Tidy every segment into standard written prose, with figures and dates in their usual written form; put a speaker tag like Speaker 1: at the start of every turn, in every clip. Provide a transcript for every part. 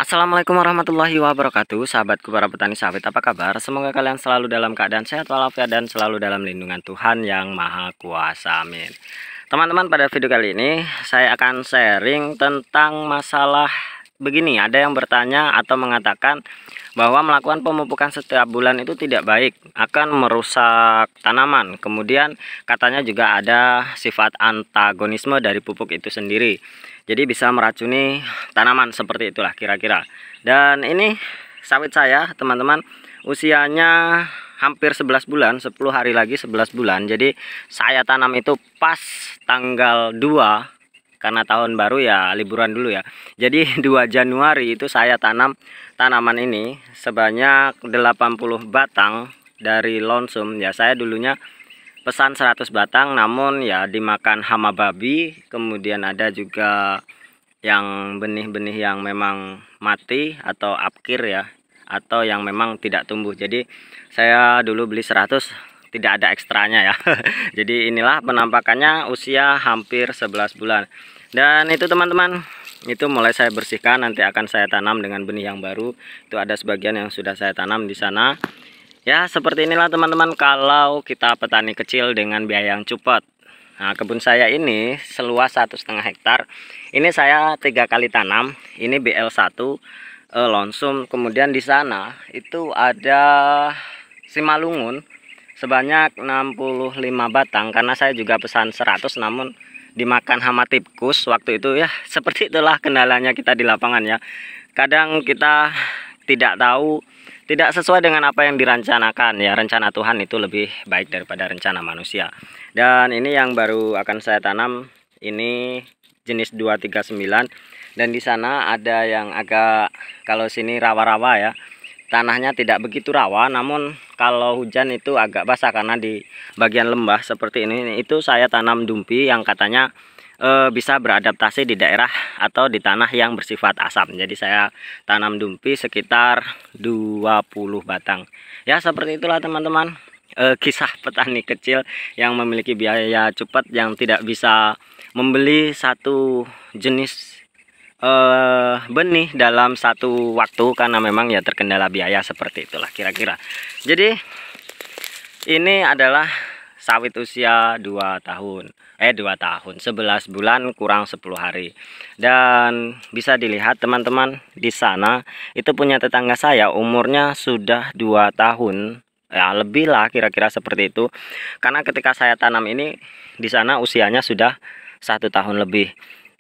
Speaker 1: Assalamualaikum warahmatullahi wabarakatuh, sahabatku para petani sawit, apa kabar? Semoga kalian selalu dalam keadaan sehat walafiat dan selalu dalam lindungan Tuhan yang Maha Kuasa, amin. Teman-teman, pada video kali ini saya akan sharing tentang masalah begini. Ada yang bertanya atau mengatakan bahwa melakukan pemupukan setiap bulan itu tidak baik, akan merusak tanaman. Kemudian katanya juga ada sifat antagonisme dari pupuk itu sendiri, jadi bisa meracuni tanaman, seperti itulah kira-kira. Dan ini sawit saya, teman-teman, usianya hampir 11 bulan, 10 hari lagi 11 bulan. Jadi saya tanam itu pas tanggal 2, karena tahun baru ya, liburan dulu ya. Jadi 2 Januari itu saya tanam tanaman ini sebanyak 80 batang dari lonsum ya. Saya dulunya pesan 100 batang, namun ya dimakan hama babi. Kemudian ada juga yang benih-benih yang memang mati atau apkir ya, atau yang memang tidak tumbuh. Jadi saya dulu beli 100, tidak ada ekstranya ya. Jadi inilah penampakannya usia hampir 11 bulan. Dan itu teman-teman, itu mulai saya bersihkan, nanti akan saya tanam dengan benih yang baru. Itu ada sebagian yang sudah saya tanam di sana. Ya, seperti inilah teman-teman kalau kita petani kecil dengan biaya yang cepat. Nah, kebun saya ini seluas 1,5 hektar. Ini saya 3 kali tanam. Ini BL1 lonsum. Kemudian di sana itu ada simalungun sebanyak 65 batang, karena saya juga pesan 100 namun dimakan hama tikus waktu itu ya. Seperti itulah kendalanya kita di lapangan ya. Kadang kita tidak tahu, tidak sesuai dengan apa yang direncanakan ya. Rencana Tuhan itu lebih baik daripada rencana manusia. Dan ini yang baru akan saya tanam, ini jenis 239. Dan di sana ada yang agak, kalau sini rawa-rawa ya, tanahnya tidak begitu rawa, namun kalau hujan itu agak basah karena di bagian lembah seperti ini. Itu saya tanam dumpi yang katanya bisa beradaptasi di daerah atau di tanah yang bersifat asam. Jadi saya tanam dumpi sekitar 20 batang. Ya, seperti itulah teman-teman, kisah petani kecil yang memiliki biaya cepat, yang tidak bisa membeli satu jenis benih dalam satu waktu karena memang ya terkendala biaya, seperti itulah kira-kira. Jadi ini adalah sawit usia 2 tahun, 11 bulan kurang 10 hari. Dan bisa dilihat teman-teman, di sana itu punya tetangga saya umurnya sudah 2 tahun ya, lebih lah kira-kira seperti itu. Karena ketika saya tanam ini di sana usianya sudah 1 tahun lebih.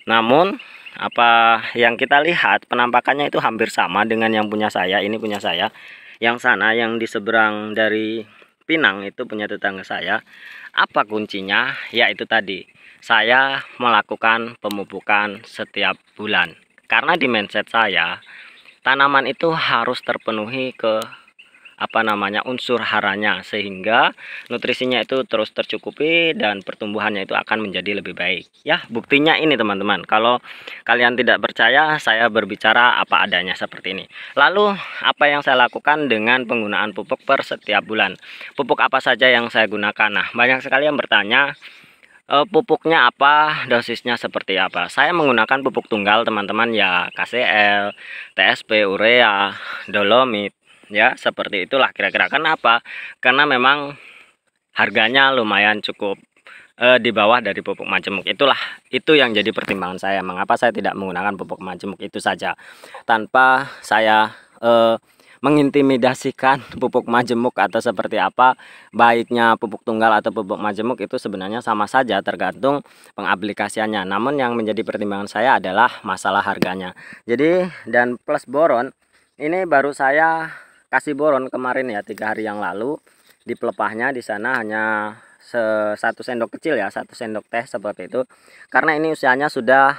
Speaker 1: Namun apa yang kita lihat, penampakannya itu hampir sama dengan yang punya saya. Ini punya saya. Yang sana yang di seberang dari Pinang itu punya tetangga saya. Apa kuncinya? Ya itu tadi, saya melakukan pemupukan setiap bulan. Karena di mindset saya, tanaman itu harus terpenuhi ke unsur haranya, sehingga nutrisinya itu terus tercukupi dan pertumbuhannya itu akan menjadi lebih baik. Ya, buktinya ini teman-teman. Kalau kalian tidak percaya, saya berbicara apa adanya seperti ini. Lalu apa yang saya lakukan dengan penggunaan pupuk per setiap bulan? Pupuk apa saja yang saya gunakan? Nah, banyak sekali yang bertanya, pupuknya apa, dosisnya seperti apa. Saya menggunakan pupuk tunggal teman-teman ya, KCL, TSP, urea, dolomit ya, seperti itulah kira-kira. Kenapa? Karena memang harganya lumayan cukup di bawah dari pupuk majemuk. Itu yang jadi pertimbangan saya, mengapa saya tidak menggunakan pupuk majemuk itu saja, tanpa saya mengintimidasikan pupuk majemuk atau seperti apa. Baiknya pupuk tunggal atau pupuk majemuk itu sebenarnya sama saja, tergantung pengaplikasiannya. Namun yang menjadi pertimbangan saya adalah masalah harganya. Jadi, dan plus boron, ini baru saya kasih boron kemarin ya, 3 hari yang lalu. Di pelepahnya di sana hanya 1 sendok kecil ya, 1 sendok teh seperti itu. Karena ini usianya sudah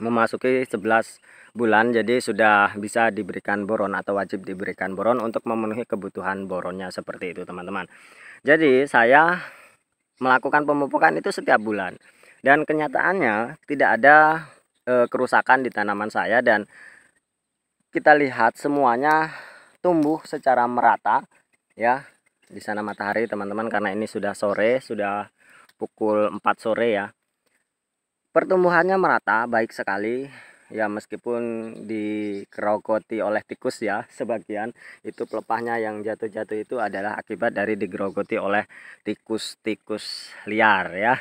Speaker 1: memasuki 11 bulan, jadi sudah bisa diberikan boron atau wajib diberikan boron untuk memenuhi kebutuhan boronnya, seperti itu teman-teman. Jadi saya melakukan pemupukan itu setiap bulan, dan kenyataannya tidak ada kerusakan di tanaman saya, dan kita lihat semuanya tumbuh secara merata ya. Di sana matahari teman-teman, karena ini sudah sore, sudah pukul 4 sore ya. Pertumbuhannya merata, baik sekali ya meskipun digerogoti oleh tikus ya sebagian, itu pelepahnya yang jatuh-jatuh itu adalah akibat dari digerogoti oleh tikus-tikus liar ya.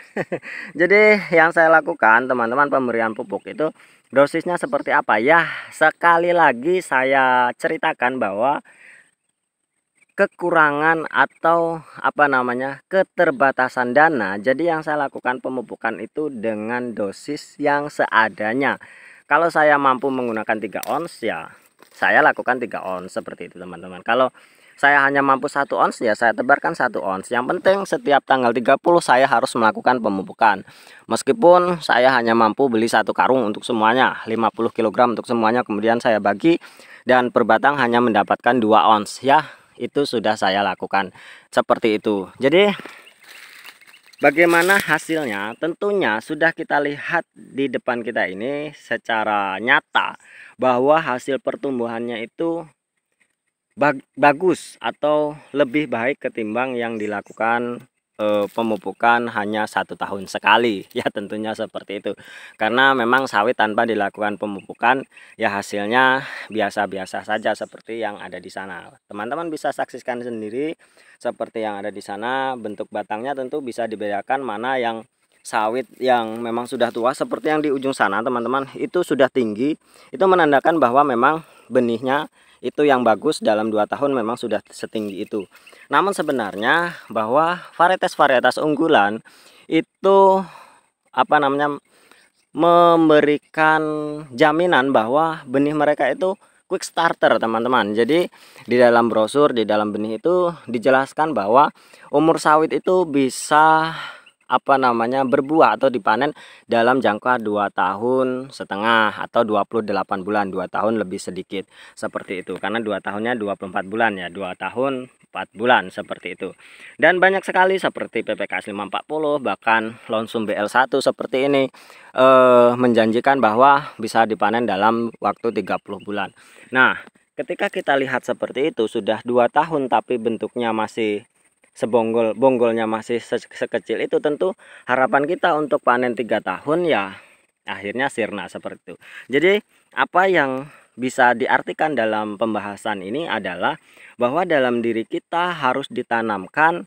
Speaker 1: Jadi yang saya lakukan teman-teman, pemberian pupuk itu dosisnya seperti apa ya? Sekali lagi saya ceritakan bahwa kekurangan atau apa namanya, keterbatasan dana. Jadi yang saya lakukan pemupukan itu dengan dosis yang seadanya. Kalau saya mampu menggunakan 3 ons ya saya lakukan 3 ons seperti itu teman-teman. Kalau saya hanya mampu 1 ons ya saya tebarkan 1 ons. Yang penting setiap tanggal 30 saya harus melakukan pemupukan. Meskipun saya hanya mampu beli 1 karung untuk semuanya, 50 kg untuk semuanya, kemudian saya bagi dan per batang hanya mendapatkan 2 ons ya. Itu sudah saya lakukan seperti itu. Jadi bagaimana hasilnya? Tentunya sudah kita lihat di depan kita ini secara nyata bahwa hasil pertumbuhannya itu bagus atau lebih baik ketimbang yang dilakukan pemupukan hanya 1 tahun sekali ya, tentunya seperti itu. Karena memang sawit tanpa dilakukan pemupukan ya hasilnya biasa-biasa saja seperti yang ada di sana. Teman-teman bisa saksikan sendiri seperti yang ada di sana. Bentuk batangnya tentu bisa dibedakan mana yang sawit yang memang sudah tua, seperti yang di ujung sana teman-teman, itu sudah tinggi. Itu menandakan bahwa memang benihnya itu yang bagus, dalam 2 tahun memang sudah setinggi itu. Namun sebenarnya bahwa varietas-varietas unggulan itu apa namanya, memberikan jaminan bahwa benih mereka itu quick starter teman-teman. Jadi di dalam brosur, di dalam benih itu dijelaskan bahwa umur sawit itu bisa apa namanya, berbuah atau dipanen dalam jangka 2 tahun setengah atau 28 bulan, 2 tahun lebih sedikit seperti itu. Karena 2 tahunnya 24 bulan ya, 2 tahun 4 bulan seperti itu. Dan banyak sekali seperti PPKS 540, bahkan Lonsum BL1 seperti ini menjanjikan bahwa bisa dipanen dalam waktu 30 bulan. Nah, ketika kita lihat seperti itu sudah 2 tahun tapi bentuknya masih bonggolnya masih sekecil itu, tentu harapan kita untuk panen 3 tahun ya akhirnya sirna seperti itu. Jadi apa yang bisa diartikan dalam pembahasan ini adalah bahwa dalam diri kita harus ditanamkan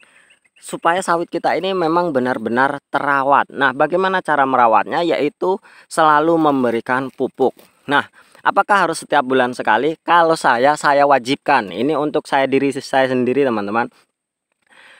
Speaker 1: supaya sawit kita ini memang benar-benar terawat. Nah, bagaimana cara merawatnya? Yaitu selalu memberikan pupuk. Nah, apakah harus setiap bulan sekali? Kalau saya wajibkan. Ini untuk diri saya sendiri teman-teman.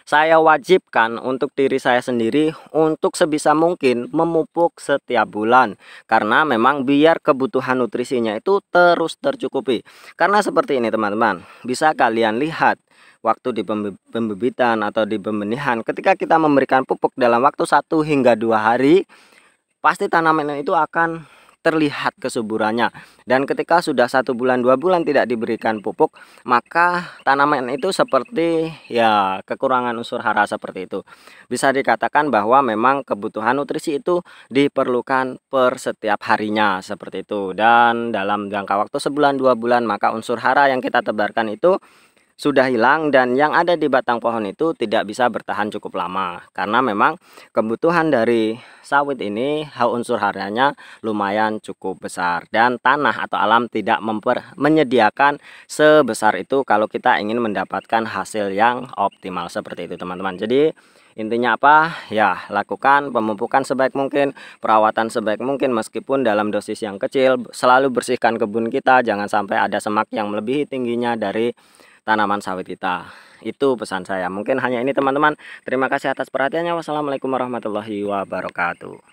Speaker 1: Saya wajibkan untuk diri saya sendiri untuk sebisa mungkin memupuk setiap bulan. Karena memang biar kebutuhan nutrisinya itu terus tercukupi. Karena seperti ini teman-teman, bisa kalian lihat waktu di pembibitan atau di pembenihan, ketika kita memberikan pupuk dalam waktu 1 hingga 2 hari, pasti tanaman itu akan terlihat kesuburannya. Dan ketika sudah 1 bulan 2 bulan tidak diberikan pupuk, maka tanaman itu seperti ya kekurangan unsur hara seperti itu. Bisa dikatakan bahwa memang kebutuhan nutrisi itu diperlukan per setiap harinya seperti itu. Dan dalam jangka waktu sebulan 2 bulan maka unsur hara yang kita tebarkan itu sudah hilang, dan yang ada di batang pohon itu tidak bisa bertahan cukup lama karena memang kebutuhan dari sawit ini unsur haranya lumayan cukup besar, dan tanah atau alam tidak menyediakan sebesar itu kalau kita ingin mendapatkan hasil yang optimal seperti itu teman-teman. Jadi intinya apa ya, lakukan pemupukan sebaik mungkin, perawatan sebaik mungkin meskipun dalam dosis yang kecil. Selalu bersihkan kebun kita, jangan sampai ada semak yang melebihi tingginya dari tanaman sawit kita. Itu pesan saya. Mungkin hanya ini teman-teman. Terima kasih atas perhatiannya. Wassalamualaikum warahmatullahi wabarakatuh.